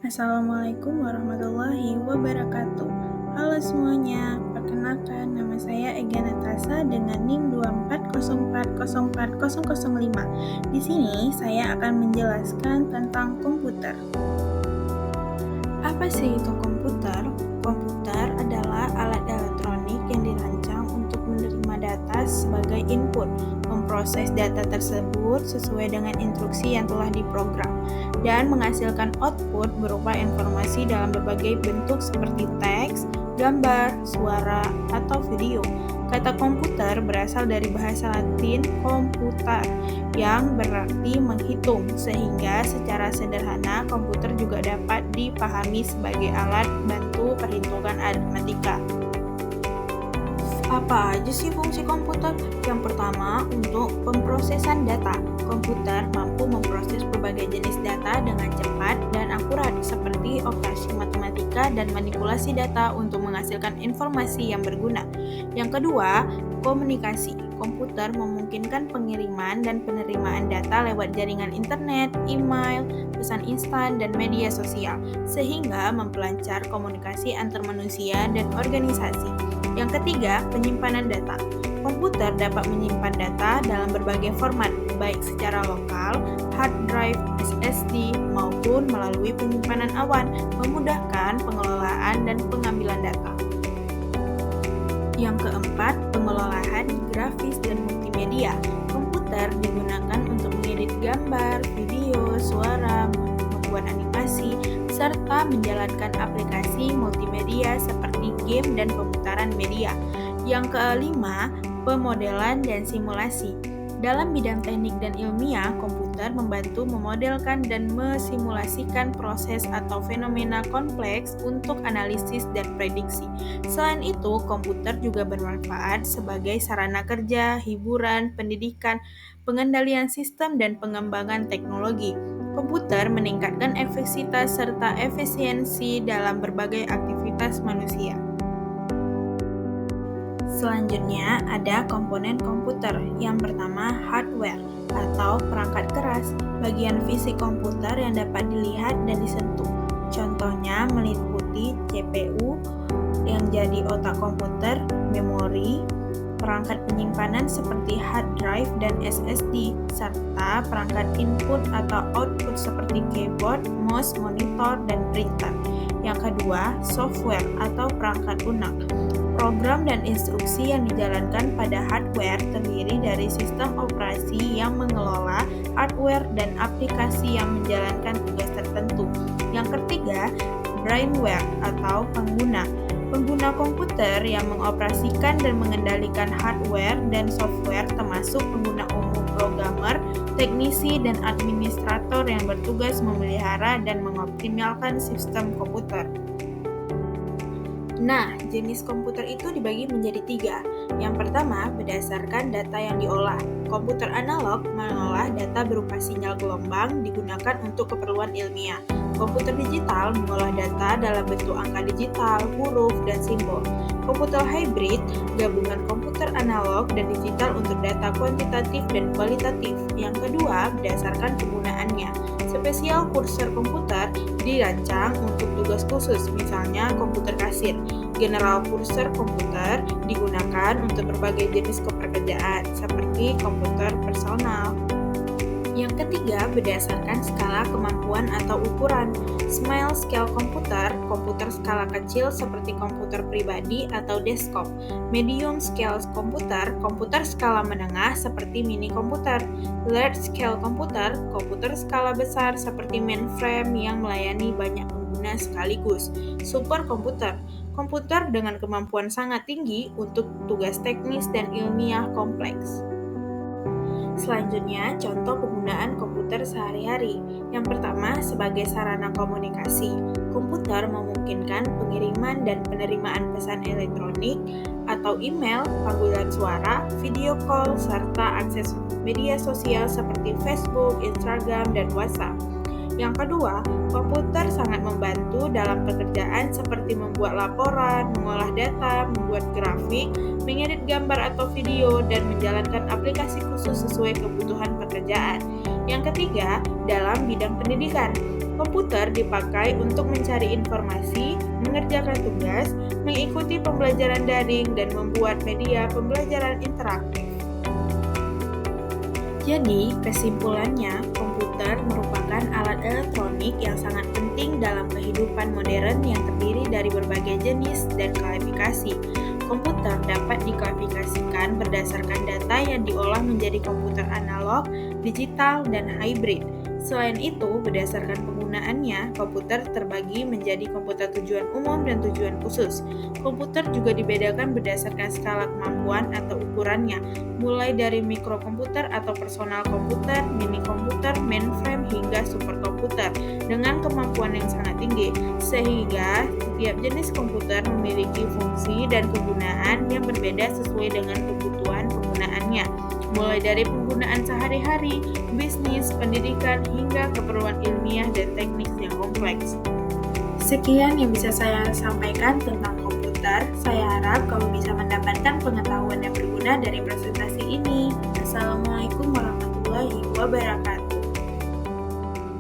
Assalamualaikum warahmatullahi wabarakatuh. Halo semuanya, perkenalkan nama saya Ega Natasa dengan NIM 240404005. Di sini saya akan menjelaskan tentang komputer. Apa sih itu komputer? Komputer adalah alat elektronik yang dirancang untuk menerima data sebagai input, memproses data tersebut sesuai dengan instruksi yang telah diprogram, dan menghasilkan output berupa informasi dalam berbagai bentuk seperti teks, gambar, suara, atau video. Kata komputer berasal dari bahasa Latin computar, yang berarti menghitung, sehingga secara sederhana komputer juga dapat dipahami sebagai alat bantu perhitungan aritmatika. Apa aja sih fungsi komputer? Yang pertama, untuk pemrosesan data. Komputer mampu memproses berbagai jenis data dengan cepat dan akurat, seperti operasi matematika dan manipulasi data untuk menghasilkan informasi yang berguna. Yang kedua, komunikasi. Komputer memungkinkan pengiriman dan penerimaan data lewat jaringan internet, email, pesan instan, dan media sosial, sehingga memperlancar komunikasi antar manusia dan organisasi. Yang ketiga, penyimpanan data. Komputer dapat menyimpan data dalam berbagai format, baik secara lokal, hard drive, SSD, maupun melalui penyimpanan awan, memudahkan pengelolaan dan pengambilan data. Yang keempat, pengelolaan grafis dan multimedia. Komputer digunakan untuk mengedit gambar, video, suara, membuat animasi, serta menjalankan aplikasi multimedia seperti game dan pemutaran media. Yang kelima, pemodelan dan simulasi. Dalam bidang teknik dan ilmiah, komputer membantu memodelkan dan mesimulasikan proses atau fenomena kompleks untuk analisis dan prediksi. Selain itu, komputer juga bermanfaat sebagai sarana kerja, hiburan, pendidikan, pengendalian sistem, dan pengembangan teknologi. Komputer meningkatkan efektivitas serta efisiensi dalam berbagai aktivitas manusia. Selanjutnya ada komponen komputer. Yang pertama, hardware atau perangkat keras, bagian fisik komputer yang dapat dilihat dan disentuh. Contohnya meliputi CPU yang jadi otak komputer, memori, perangkat penyimpanan seperti hard drive dan SSD, serta perangkat input atau output seperti keyboard, mouse, monitor, dan printer. Yang kedua, software atau perangkat lunak. Program dan instruksi yang dijalankan pada hardware terdiri dari sistem operasi yang mengelola hardware dan aplikasi yang menjalankan tugas tertentu. Yang ketiga, brainware atau pengguna. Pengguna komputer yang mengoperasikan dan mengendalikan hardware dan software termasuk pengguna umum, programmer, teknisi, dan administrator yang bertugas memelihara dan mengoptimalkan sistem komputer. Nah, jenis komputer itu dibagi menjadi 3. Yang pertama, berdasarkan data yang diolah. Komputer analog mengolah data berupa sinyal gelombang digunakan untuk keperluan ilmiah. Komputer digital mengolah data dalam bentuk angka digital, huruf, dan simbol. Komputer hybrid, gabungan komputer analog dan digital untuk data kuantitatif dan kualitatif. Yang kedua, berdasarkan penggunaannya. Spesial kursor komputer dirancang untuk tugas khusus, misalnya komputer kasir. General kursor komputer digunakan untuk berbagai jenis pekerjaan, seperti komputer personal. Yang ketiga, berdasarkan skala kemampuan atau ukuran. Small scale komputer, komputer skala kecil seperti komputer pribadi atau desktop. Medium scale komputer, komputer skala menengah seperti mini komputer. Large scale komputer, komputer skala besar seperti mainframe yang melayani banyak pengguna sekaligus. Super komputer, komputer dengan kemampuan sangat tinggi untuk tugas teknis dan ilmiah kompleks. Selanjutnya, contoh penggunaan komputer sehari-hari. Yang pertama, sebagai sarana komunikasi. Komputer memungkinkan pengiriman dan penerimaan pesan elektronik atau email, panggilan suara, video call, serta akses media sosial seperti Facebook, Instagram, dan WhatsApp. Yang kedua, komputer sangat membantu dalam pekerjaan seperti membuat laporan, mengolah data, membuat grafik, mengedit gambar atau video, dan menjalankan aplikasi khusus sesuai kebutuhan pekerjaan. Yang ketiga, dalam bidang pendidikan, komputer dipakai untuk mencari informasi, mengerjakan tugas, mengikuti pembelajaran daring, dan membuat media pembelajaran interaktif. Jadi, kesimpulannya, komputer merupakan alat elektronik yang sangat penting dalam kehidupan modern yang terdiri dari berbagai jenis dan klasifikasi. Komputer dapat diklasifikasikan berdasarkan data yang diolah menjadi komputer analog, digital, dan hybrid. Selain itu, berdasarkan penggunaannya, komputer terbagi menjadi komputer tujuan umum dan tujuan khusus. Komputer juga dibedakan berdasarkan skala kemampuan atau ukurannya, mulai dari mikrokomputer atau personal komputer, mini komputer, mainframe, hingga superkomputer dengan kemampuan yang sangat tinggi, sehingga setiap jenis komputer memiliki fungsi dan kegunaan yang berbeda sesuai dengan kebutuhan penggunaannya, mulai dari penggunaan sehari-hari, bisnis, pendidikan, hingga keperluan ilmiah dan teknis yang kompleks. Sekian yang bisa saya sampaikan tentang komputer. Saya harap kamu bisa mendapatkan pengetahuan yang berguna dari presentasi ini. Assalamualaikum warahmatullahi wabarakatuh.